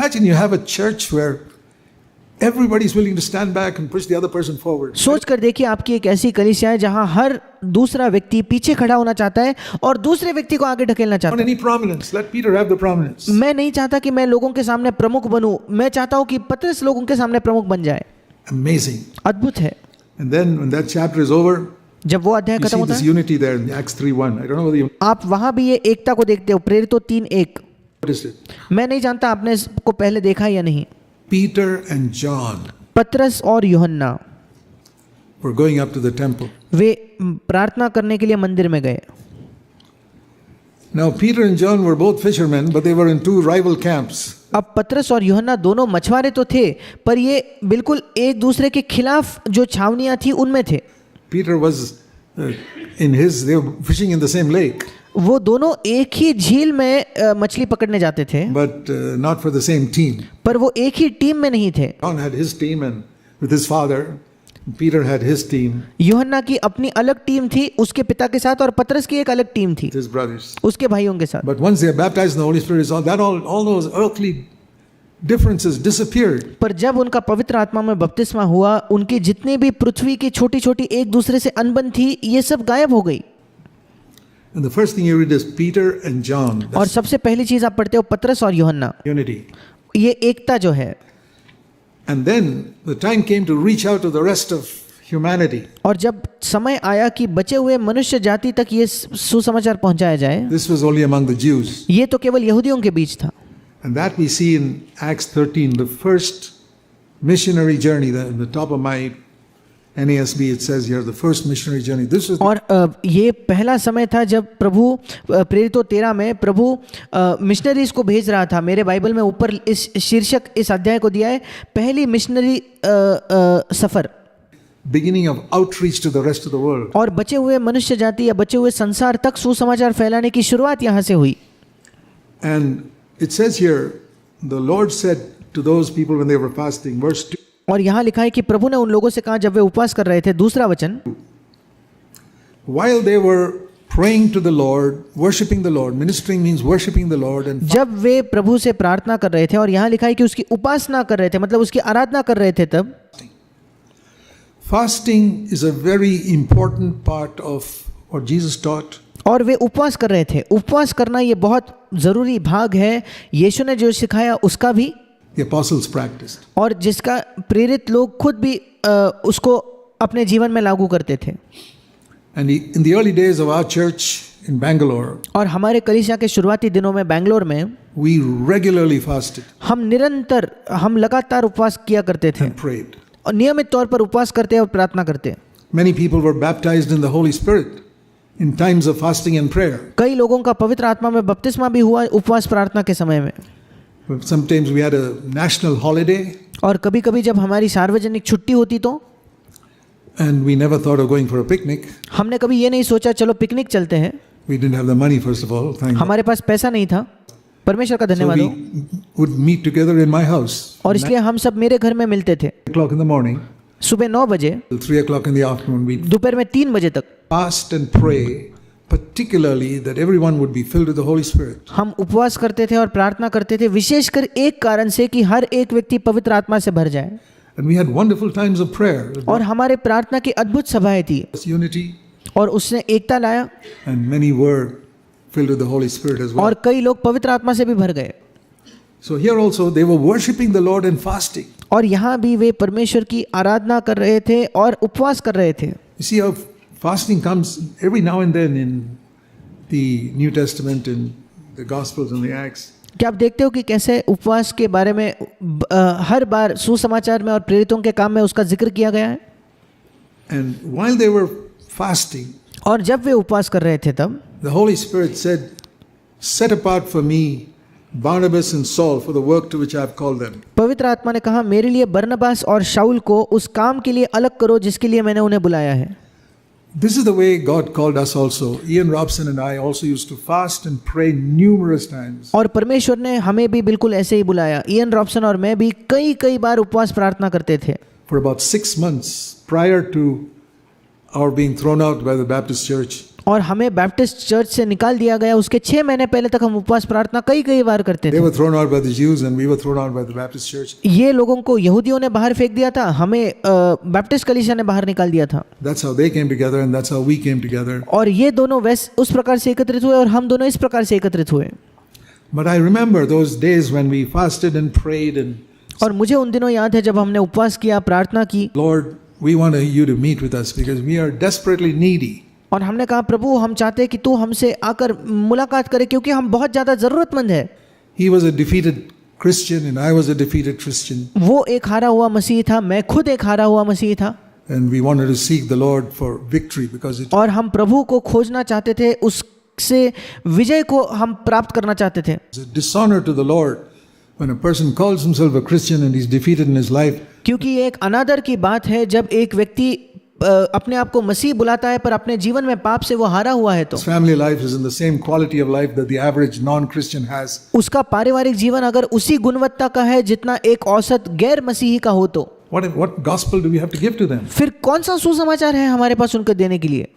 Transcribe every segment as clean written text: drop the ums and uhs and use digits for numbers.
Imagine you have a church where everybody is willing to stand back and push the other person forward. सोच कर देखिए, आपकी एक ऐसी कलीसिया है जहां हर दूसरा व्यक्ति पीछे खड़ा होना चाहता है और दूसरे व्यक्ति को आगे ढकेलना चाहता Not any prominence. Let Peter have the prominence. है। मैं नहीं चाहता कि मैं लोगों के सामने प्रमुख बनूं, मैं चाहता हूं कि पतरस लोगों के सामने प्रमुख बन जाए। Amazing. अद्भुत है। And then when that chapter is over, जब वो अध्याय you खत्म see होता this है, unity there in Acts 3:1. I don't know whether you आप वहां भी ये एकता को देखते हो। प्रेरितों 3:1। noticed it. मैं नहीं जानता आपने इसको पहले देखा या नहीं। Peter and John पतरस और यूहन्ना were going up to the temple. वे प्रार्थना करने के लिए मंदिर में गए। Now Peter and John were both fishermen, but they were in two rival camps. अब पतरस और यूहन्ना दोनों मछुआरे तो थे, पर ये बिल्कुल एक दूसरे के खिलाफ जो छावनियां थी उनमें थे। Peter was they were fishing in the same lake, वो दोनों एक ही झील में मछली पकड़ने जाते थे, but not for the same team. पर वो एक ही टीम में नहीं थे। John had his team and with his father. Peter had his team, यूहन्ना की अपनी अलग टीम थी उसके पिता के साथ, और पतरस की एक अलग टीम थी with his brothers. उसके भाइयों के साथ। But once they are baptized in the Holy Spirit, all those earthly differences disappeared. पर जब उनका पवित्र आत्मा में बपतिस्मा हुआ, उनकी जितनी भी पृथ्वी की छोटी छोटी एक दूसरे से अनबन थी, ये सब गायब हो गई। And the first thing you read is Peter and John. और सबसे पहली चीज आप पढ़ते हो पतरस और यूहन्ना, Unity. ये एकता जो है। And then the time came to reach out to the rest of humanity. और जब समय आया कि बचे हुए मनुष्य जाति तक ये सुसमाचार पहुंचाया जाए, This was only among the Jews. ये तो केवल यहूदियों के बीच था। And that we see in Acts 13, the first missionary journey. In the top of my NASB it says here, the first missionary journey. This was और ये पहला समय था जब प्रभु प्रेरितों 13 में प्रभु मिशनरीज को भेज रहा था। मेरे बाइबल में ऊपर इस शीर्षक इस अध्याय को दिया है, पहली missionary suffer. beginning of outreach to the rest of the world. और बचे हुए मनुष्य जाति या बचे हुए संसार तक सुसमाचार फैलाने की शुरुआत यहाँ से हुई। And it says here, the Lord said to those people when they were fasting, verse 2, और यहाँ लिखा है कि प्रभु ने उन लोगों से कहा जब वे उपवास कर रहे थे, दूसरा वचन, while they were praying to the Lord, worshiping the Lord, ministering means worshiping the Lord, and जब वे प्रभु से प्रार्थना कर रहे थे, और यहाँ लिखा है कि उसकी उपासना कर रहे थे, मतलब उसकी आराधना कर रहे थे, तब fasting is a very important part of what Jesus taught. और वे उपवास कर रहे थे। उपवास करना ये बहुत जरूरी भाग है, यीशु ने जो सिखाया उसका भी, The apostles practiced. और जिसका प्रेरित लोग खुद भी उसको अपने जीवन में लागू करते थे। And in the early days of our church in Bangalore, और हमारे कलीसिया के शुरुआती दिनों में बैंगलोर में we regularly fasted हम लगातार उपवास किया करते थे, and prayed. और नियमित तौर पर उपवास करते और प्रार्थना करते। Many people were baptized in the Holy Spirit in times of fasting and prayer. कई लोगों का पवित्र आत्मा में बपतिस्मा भी हुआ उपवास प्रार्थना के समय में। Sometimes we had a national holiday, और कभी कभी जब हमारी सार्वजनिक छुट्टी होती तो and we never thought of going for a picnic. हमने कभी ये नहीं सोचा चलो पिकनिक चलते हैं। We didn't have the money, first of all. Thank God. हमारे पास पैसा नहीं था, परमेश्वर का So धन्यवाद हो। we would meet together in my house. और इसलिए हम सब मेरे घर में मिलते थे। 9 o'clock in the morning सुबह 9 बजे, till 3 o'clock in the afternoon. We'd दोपहर में 3 बजे तक fast and pray, particularly that everyone would be filled with the Holy Spirit. हम उपवास करते थे और प्रार्थना करते थे, विशेषकर एक कारण से कि हर एक व्यक्ति पवित्र आत्मा से भर जाए। And we had wonderful times of prayer. और हमारे प्रार्थना की अद्भुत सभाएं थी, Unity, और उसने एकता लाया, and many were filled with the Holy Spirit as well. और कई लोग पवित्र आत्मा से भी भर गए। So here also they were worshiping the Lord and fasting. और यहाँ भी वे परमेश्वर की आराधना कर रहे थे और उपवास कर रहे थे। You see how fasting comes every now and then in the New Testament, in the Gospels and the Acts. क्या आप देखते हो कि कैसे उपवास के बारे में हर बार सुसमाचार में और प्रेरितों के काम में उसका जिक्र किया गया है। And while they were fasting, और जब वे उपवास कर रहे थे तब the Holy Spirit said, "Set apart for me Barnabas and Saul for the work to which I have called them." पवित्र आत्मा ने कहा मेरे लिए बरनबास और शाऊल को उस काम के लिए अलग करो जिसके लिए मैंने उन्हें बुलाया है। This is the way God called us also. Ian Robson and I also used to fast and pray numerous times. और परमेश्वर ने हमें भी बिल्कुल ऐसे ही बुलाया। इयन रॉबसन और मैं भी कई बार उपवास प्रार्थना करते थे। For about 6 months prior to our being thrown out by the Baptist church. और हमें बैप्टिस्ट चर्च से निकाल दिया गया। उसके 6 महीने पहले तक हम उपवास प्रार्थना कई बार करते They थे। were thrown out by the Jews and we were thrown out by the Baptist church. ये लोगों को यहूदियों ने बाहर फेंक दिया था, हमें बैप्टिस्ट कलीसिया ने बाहर निकाल दिया था। That's how they came together and that's how we came together. और ये दोनों उस प्रकार से एकत्रित हुए और हम दोनों इस प्रकार से एकत्रित हुए। But I remember those days when we fasted and prayed and और मुझे उन दिनों याद है जब हमने उपवास किया, प्रार्थना की Lord, we want you to meet with us because we are desperately needy. और हमने कहा प्रभु हम चाहते हैं कि तू हमसे आकर मुलाकात करे क्योंकि हम बहुत ज़्यादा ज़रूरतमंद है। He was a defeated Christian and I was a defeated Christian. वो एक हारा हुआ मसीह था, मैं खुद एक हारा हुआ मसीह था। And we wanted to seek the Lord for victory because it और हम प्रभु को खोजना चाहते थे, उससे विजय को हम प्राप्त करना चाहते थे। was a dishonor to the Lord when a person calls himself a Christian and he's defeated in his life. क्योंकि ये एक अनादर की बात है जब एक व्यक्ति अपने आप को मसीह बुलाता है पर अपने जीवन में पाप से वो हारा हुआ है तो His family life is in the same quality of life that the average non-Christian has. उसका पारिवारिक जीवन अगर उसी गुणवत्ता का है जितना एक औसत गैर मसीही का हो तो What gospel do we have to give to them? फिर कौन सा सुसमाचार है हमारे पास उनको देने के लिए।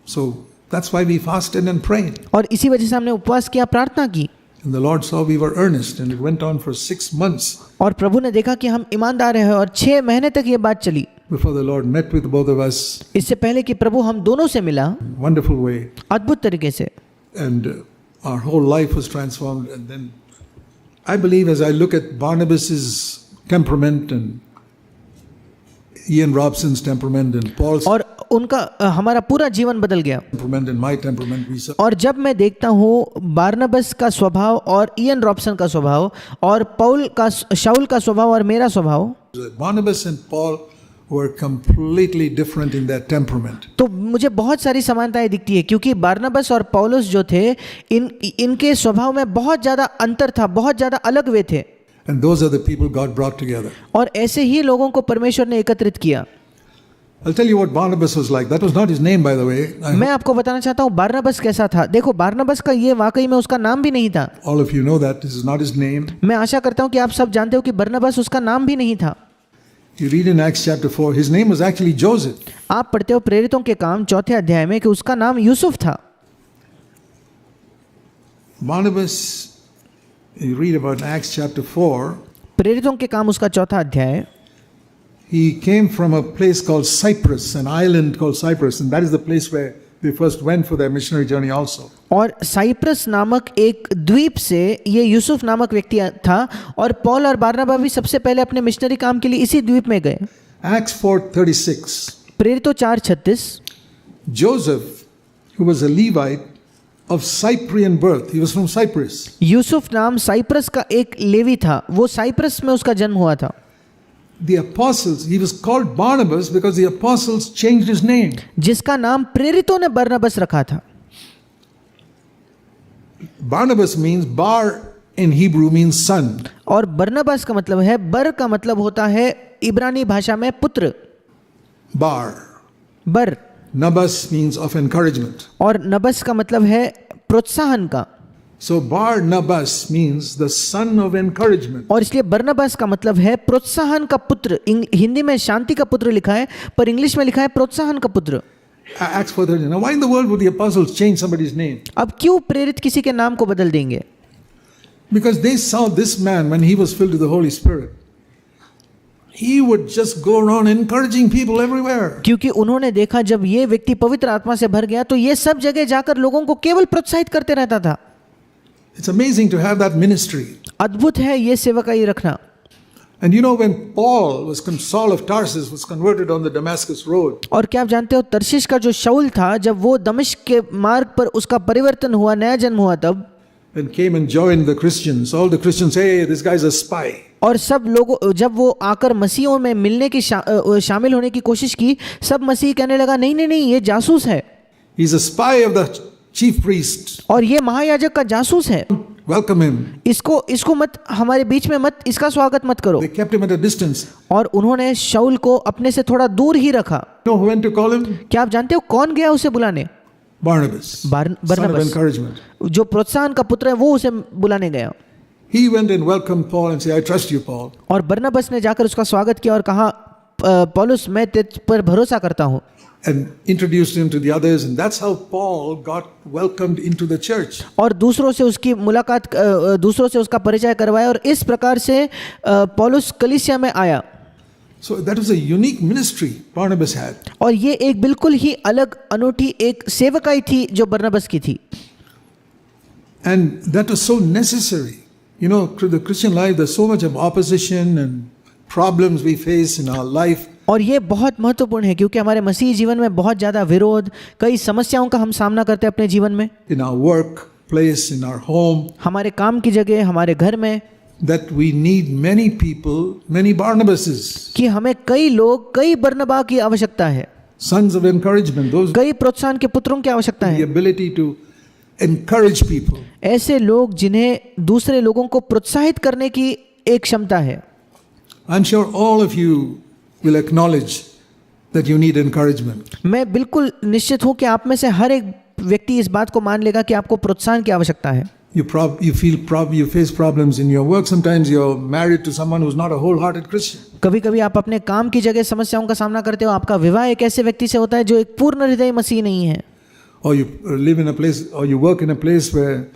So that's why we fasted and prayed. और इसी वजह से हमने उपवास किया, प्रार्थना की। And the Lord saw we were earnest and it went on for 6 months और प्रभु ने देखा कि हम ईमानदार हैं और 6 महीने तक ये बात चली। before the Lord met with both of us. इससे पहले कि प्रभु हम दोनों से मिला Wonderful way. अद्भुत तरीके से। And our whole life was transformed. And then I believe as I look at Barnabas's temperament and Ian Robson's temperament and Paul's और उनका हमारा पूरा जीवन बदल गया। temperament and my temperament, we saw और जब मैं देखता हूँ बारनबस का स्वभाव और इयन रॉबसन का स्वभाव और शाऊल का स्वभाव और मेरा स्वभाव, that Barnabas and Paul were completely different in their temperament. तो मुझे बहुत सारी समानताएं दिखती है क्योंकि बारनबस और पौलुस जो थे इनके स्वभाव में बहुत ज़्यादा अंतर था, बहुत ज़्यादा अलग वे थे। And those are the people God brought together. और ऐसे ही लोगों को परमेश्वर ने एकत्रित किया। I'll tell you what Barnabas was like. That was not his name, by the way. मैं आपको बताना चाहता हूँ बारनबस कैसा था। देखो बारनबस का ये वाकई में उसका नाम भी नहीं था। All of you know that. This is not his name. मैं आशा करता हूँ कि आप सब जानते हो कि बरनबस उसका नाम भी नहीं था। You read in Acts chapter 4, his name was actually Joseph. आप पढ़ते हो प्रेरितों के काम 4 अध्याय में कि उसका नाम यूसुफ था। Barnabas, you read about Acts chapter 4, प्रेरितों के काम उसका 4 अध्याय। he came from a place called Cyprus, an island called Cyprus, and that is the place where they first went for their missionary journey also. और Cyprus नामक एक द्वीप से ये यूसुफ नामक व्यक्ति था और पौल और बारनबा भी सबसे पहले अपने मिशनरी काम के लिए इसी द्वीप में गए। Acts 4:36. प्रेरितों 4:36। Joseph, who was a Levite of Cyprian birth, he was from Cyprus. Yusuf नाम साइप्रस का एक लेवी था, वो साइप्रस में उसका जन्म हुआ था। The apostles, he was called Barnabas because the apostles changed his name. जिसका नाम प्रेरितों ने बरनबस रखा था। Barnabas means, bar in Hebrew means son. और बरनबस का मतलब है, बर का मतलब होता है इब्रानी भाषा में पुत्र। Bar. बर। Nabas means of encouragement. और नबस का मतलब है प्रोत्साहन का। So Barnabas means the son of encouragement. और इसलिए बरनबास का मतलब है प्रोत्साहन का पुत्र। हिंदी में शांति का पुत्र लिखा है पर इंग्लिश में लिखा है प्रोत्साहन का पुत्र। Acts 4:30. Now why in the world would the apostles change somebody's name? अब क्यों प्रेरित किसी के नाम को बदल देंगे? Because they saw this man when he was filled with the Holy Spirit. He would just go around encouraging people everywhere. क्योंकि उन्होंने देखा जब ये व्यक्ति पवित्र आत्मा से भर गया तो ये सब जगह जाकर लोगों को केवल प्रोत्साहित करते रहता था। It's amazing to have that ministry. अद्भुत है ये सेवकाई रखना। And you know when Saul of Tarsus was converted on the Damascus road. और क्या आप जानते हो तर्शीश का जो शाऊल था जब वो दमिश्क के मार्ग पर उसका परिवर्तन हुआ, नया जन्म हुआ तब And came and joined the Christians. All the Christians say, hey, this guy's a spy. और सब लोगों जब वो आकर मसीहों में मिलने की शामिल होने की कोशिश की, सब मसीह कहने लगा नहीं नहीं नहीं ये जासूस है। He's a spy of the chief priest. और ये महायाजक का जासूस है। Welcome him. इसको मत हमारे बीच में मत, इसका स्वागत मत करो। They kept him at a distance. और उन्होंने शाऊल को अपने से थोड़ा दूर ही रखा। You know who went to call him? क्या आप जानते हो कौन गया उसे बुलाने? Barnabas. Son of बरनबस encouragement. जो प्रोत्साहन का पुत्र है वो उसे बुलाने गया। He went and welcomed Paul and said, I trust you, Paul. और बरनबस ने जाकर उसका स्वागत किया और कहा पौलुस मैं तेरे पर भरोसा करता हूँ। and introduced him to the others, and that's how Paul got welcomed into the church. और दूसरों से उसकी मुलाकात दूसरों से उसका परिचय करवाया और इस प्रकार से पौलुस कलीसिया में आया। So that was a unique ministry Barnabas had. और ये एक बिल्कुल ही अलग अनूठी एक सेवकाई थी जो बरनबास की थी। And that was so necessary. You know, to the Christian life, there's so much of opposition and problems we face in our life. और ये बहुत महत्वपूर्ण है क्योंकि हमारे मसीही जीवन में बहुत ज़्यादा विरोध, कई समस्याओं का हम सामना करते हैं अपने जीवन में, In our workplace, in our home, हमारे काम की जगह, हमारे घर में, that we need many people, many Barnabases, कि हमें कई लोग, कई बरनबा की आवश्यकता है, sons of encouragement, those कई प्रोत्साहन के पुत्रों की आवश्यकता the है, ability to encourage people. ऐसे लोग जिन्हें दूसरे लोगों को प्रोत्साहित करने की एक क्षमता है। I'm sure all of you will acknowledge that you need encouragement. मैं बिल्कुल निश्चित हूँ कि आप में से हर एक व्यक्ति इस बात को मान लेगा कि आपको प्रोत्साहन की आवश्यकता है। You face problems in your work. Sometimes you're married to someone who's not a wholehearted Christian. कभी कभी आप अपने काम की जगह समस्याओं का सामना करते हो। आपका विवाह एक ऐसे व्यक्ति से होता है जो एक पूर्ण हृदय मसीह नहीं है। Or you live in a place, or you work in a place where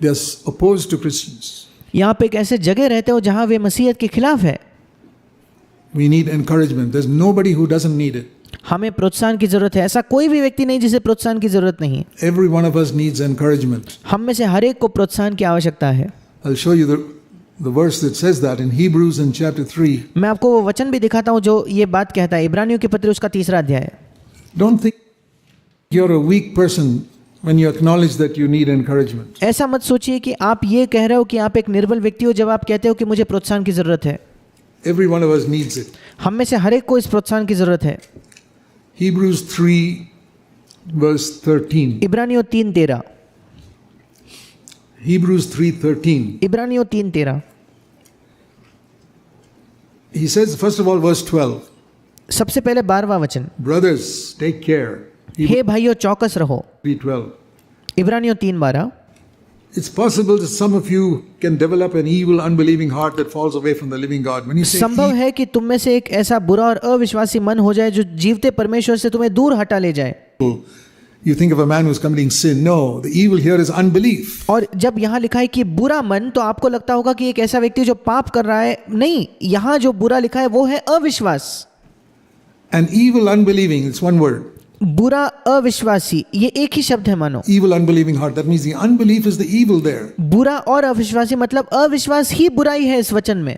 they're opposed to Christians. या आप एक ऐसे जगह रहते हो जहाँ वे मसीहत के खिलाफ है। We need encouragement. There's nobody who doesn't need it. हमें प्रोत्साहन की जरूरत है। ऐसा कोई भी व्यक्ति नहीं जिसे प्रोत्साहन की जरूरत नहीं है। Every one of us needs encouragement. हम में से हर एक को प्रोत्साहन की आवश्यकता है। I'll show you the verse that says that in Hebrews in chapter 3. मैं आपको वो वचन भी दिखाता हूँ जो ये बात कहता है। इब्रानियों के पत्र उसका 3 अध्याय। Don't think you're a weak person when you acknowledge that you need encouragement. ऐसा मत सोचिए कि आप ये कह रहे हो कि आप एक निर्बल व्यक्ति हो जब आप कहते हो कि मुझे प्रोत्साहन की जरूरत है। Every one of us needs it. हम में से हर एक को इस प्रोत्साहन की जरूरत है। Hebrews 3 verse 13. इब्रानियों 3:13। Hebrews 3:13. इब्रानियों 3:13। He says, first of all, verse 12. सबसे पहले 12वां वचन, Brothers, take care. हे भाइयों चौकस रहो। 3:12. इब्रानियों 3:12। It's possible that some of you can develop an evil, unbelieving heart that falls away from the living God. When you say संभव है कि तुम में से एक ऐसा बुरा और अविश्वासी मन हो जाए जो जीवते परमेश्वर से तुम्हें दूर हटा ले जाए। evil, you think of a man who's committing sin. No, the evil here is unbelief. और जब यहाँ लिखा है कि बुरा मन, तो आपको लगता होगा कि एक ऐसा व्यक्ति जो पाप कर रहा है। नहीं, यहाँ जो बुरा लिखा है वो है अविश्वास। And evil, unbelieving, it's one word. बुरा अविश्वासी, ये एक ही शब्द है मानो। Evil, unbelieving heart. That means the unbelief is the evil there. बुरा और अविश्वासी मतलब अविश्वास ही बुराई है इस वचन में।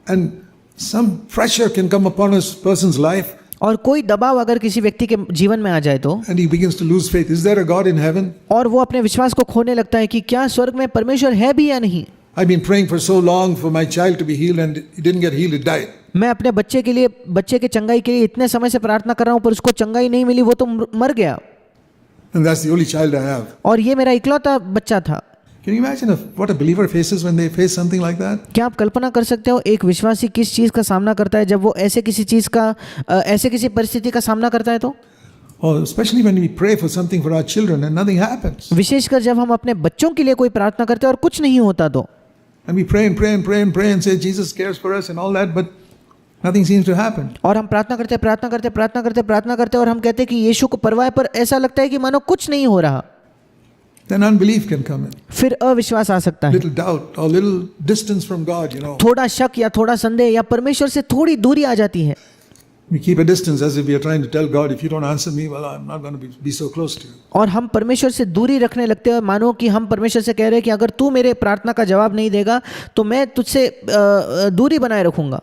And some pressure can come upon a person's life और कोई दबाव अगर किसी व्यक्ति के जीवन में आ जाए तो, and he begins to lose faith. Is there a God in heaven? और वो अपने विश्वास को खोने लगता है कि क्या स्वर्ग में परमेश्वर है भी या नहीं। I've been praying for so long for my child to be healed and he didn't get healed, he died. मैं अपने बच्चे के चंगाई के लिए इतने समय से प्रार्थना कर रहा हूँ पर उसको चंगाई नहीं मिली, वो तो मर गया। And that's the only child I have. और ये मेरा इकलौता बच्चा था। Can you imagine what a believer faces when they face something like that? क्या आप कल्पना कर सकते हो एक विश्वासी किस चीज़ का सामना करता है जब वो ऐसे किसी परिस्थिति का सामना करता है तो? Or especially when we pray for something for our children and nothing happens. विशेषकर जब हम अपने बच्चों के लिए कोई प्रार्थना करते हैं और कुछ नहीं होता तो। And we pray and pray and pray and pray and say Jesus cares for us and all that, but nothing seems to happen. और हम प्रार्थना करते और हम कहते हैं कि यीशु को परवाह है, पर ऐसा लगता है कि मानो कुछ नहीं हो रहा। Then unbelief can come in. फिर अविश्वास आ सकता है, Little doubt or little distance from God, you know. थोड़ा शक या थोड़ा संदेह या परमेश्वर से थोड़ी दूरी आ जाती है। We keep a distance as if we are trying to tell God, if you don't answer me, well, I'm not going to be so close to you. और हम परमेश्वर से दूरी रखने लगते हैं, मानो कि हम परमेश्वर से कह रहे हैं कि अगर तू मेरे प्रार्थना का जवाब नहीं देगा तो मैं तुझसे दूरी बनाए रखूंगा।